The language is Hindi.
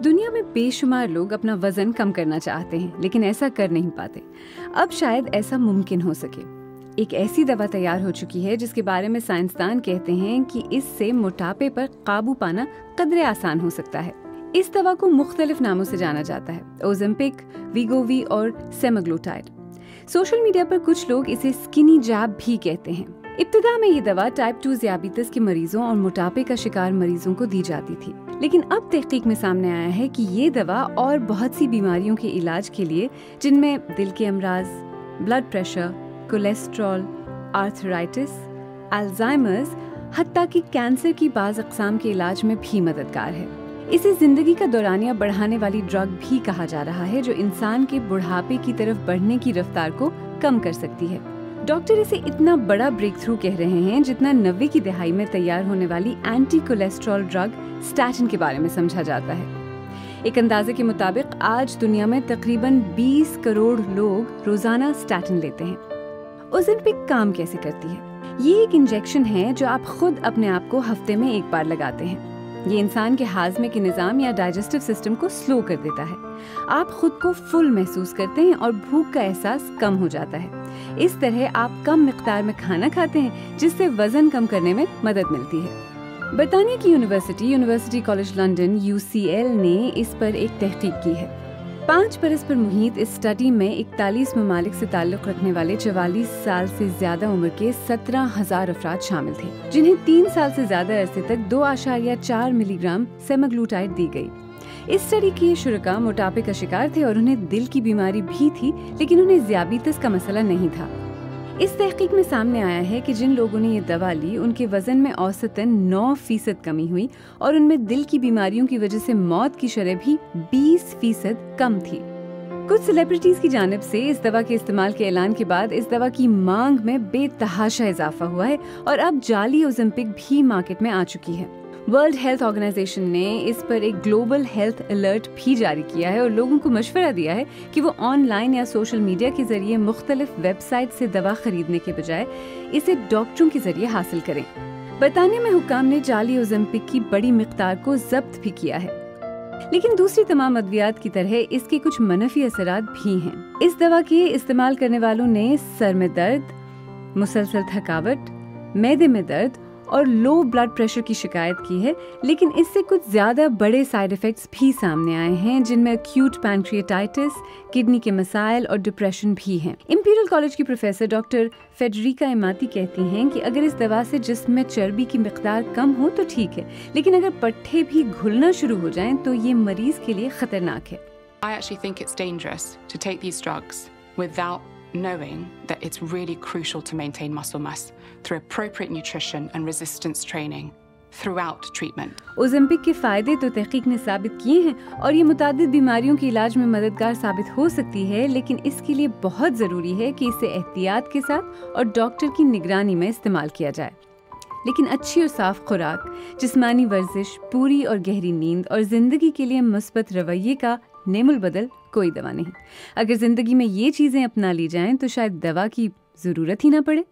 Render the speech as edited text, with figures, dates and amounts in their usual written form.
दुनिया में बेशुमार लोग अपना वजन कम करना चाहते हैं, लेकिन ऐसा कर नहीं पाते। अब शायद ऐसा मुमकिन हो सके। एक ऐसी दवा तैयार हो चुकी है जिसके बारे में साइंसदान कहते हैं कि इससे मोटापे पर काबू पाना कदरे आसान हो सकता है। इस दवा को मुख्तलिफ नामों से जाना जाता है, ओज़ेम्पिक, वीगोवी और सेमाग्लूटाइड। सोशल मीडिया पर कुछ लोग इसे स्किनी जैब भी कहते हैं। इब्तिदा में ये दवा टाइप 2 ज़ियाबितस के मरीजों और मोटापे का शिकार मरीजों को दी जाती थी, लेकिन अब तहकीक में सामने आया है कि ये दवा और बहुत सी बीमारियों के इलाज के लिए, जिनमें दिल के अमराज, blood pressure, cholesterol, arthritis, Alzheimer's, हत्ता कि कैंसर की बाज़ अक़साम के इलाज में भी मददगार है। इसे जिंदगी का दौरानिया बढ़ाने वाली ड्रग भी कहा जा रहा है, जो इंसान के बुढ़ापे की तरफ बढ़ने की रफ्तार को कम कर सकती है। डॉक्टर इसे इतना बड़ा ब्रेक थ्रू कह रहे हैं जितना 90 की दहाई में तैयार होने वाली एंटी कोलेस्ट्रॉल ड्रग स्टैटिन के बारे में समझा जाता है। एक अंदाजे के मुताबिक आज दुनिया में तकरीबन 20 करोड़ लोग रोजाना स्टैटिन लेते हैं। ओज़ेम्पिक काम कैसे करती है? ये एक इंजेक्शन है जो आप खुद अपने आप को हफ्ते में एक बार लगाते हैं। ये इंसान के हाजमे के निज़ाम या डाइजेस्टिव सिस्टम को स्लो कर देता है। आप खुद को फुल महसूस करते हैं और भूख का एहसास कम हो जाता है। इस तरह आप कम मिकदार में खाना खाते हैं, जिससे वजन कम करने में मदद मिलती है। बरतानिया की यूनिवर्सिटी कॉलेज लंदन UCL ने इस पर एक तहकीक की है। 5 बरस पर मुहित इस स्टडी में 41 ममालिक से ताल्लुक़ रखने वाले 44 साल से ज्यादा उम्र के 17,000 अफराद शामिल थे, जिन्हें 3 साल से ज्यादा अरसे तक 2.4 मिलीग्राम सेमाग्लूटाइड दी गई। इस स्टडी के शुरका मोटापे का शिकार थे और उन्हें दिल की बीमारी भी थी, लेकिन उन्हें ज़ियाबितस का मसला नहीं था। इस तहकीक में सामने आया है कि जिन लोगों ने ये दवा ली, उनके वजन में औसतन 9% कमी हुई और उनमें दिल की बीमारियों की वजह से मौत की शरह भी 20% कम थी। कुछ सेलिब्रिटीज की जानिब से इस दवा के इस्तेमाल के ऐलान के बाद इस दवा की मांग में बेतहाशा इजाफा हुआ है और अब जाली ओज़ेम्पिक भी मार्केट में आ चुकी है। वर्ल्ड हेल्थ ऑर्गेनाइजेशन ने इस पर एक ग्लोबल हेल्थ अलर्ट भी जारी किया है और लोगों को मशवरा दिया है कि वो ऑनलाइन या सोशल मीडिया के जरिए मुख्तलिफ वेबसाइट से दवा खरीदने के बजाय इसे डॉक्टरों के जरिए हासिल करें। बरतानिया में हुक्काम ने जाली ओज़ेम्पिक की बड़ी मिकदार को जब्त भी किया है, लेकिन दूसरी तमाम अद्वियात की तरह इसके कुछ मनफी असरात भी हैं। इस दवा के इस्तेमाल करने वालों ने सर में दर्द, मुसलसल थकावट, मैदे में दर्द और लो ब्लड प्रेशर की शिकायत की है, लेकिन इससे कुछ ज्यादा बड़े साइड इफेक्ट्स भी सामने आए हैं, जिनमें एक्यूट पैनक्रियाटाइटिस, किडनी के मसाइल और डिप्रेशन भी हैं। इंपीरियल कॉलेज की प्रोफेसर डॉक्टर फेडरिका एमाती कहती हैं कि अगर इस दवा से जिस्म में चर्बी की मिकदार कम हो तो ठीक है, लेकिन अगर पट्टे भी घुलना शुरू हो जाएं तो ये मरीज के लिए खतरनाक है। I actually think it's dangerous to take these drugs without knowing that it's really crucial to maintain muscle mass through appropriate nutrition and resistance training throughout treatment. Ozempic के फायदे तो तहकीक ने साबित किए हैं और ये मुतादिद बीमारियों के इलाज में मददगार साबित हो सकती है, लेकिन इसके लिए बहुत जरूरी है कि इसे एहतियात के साथ और डॉक्टर की निगरानी में इस्तेमाल किया जाए। लेकिन अच्छी और साफ खुराक, जिस्मानी वर्जिश, पूरी और गहरी नींद और जिंदगी के लिए मुस्बत रवैये का नेमुल बदल कोई दवा नहीं। अगर जिंदगी में ये चीजें अपना ली जाएं तो शायद दवा की जरूरत ही ना पड़े।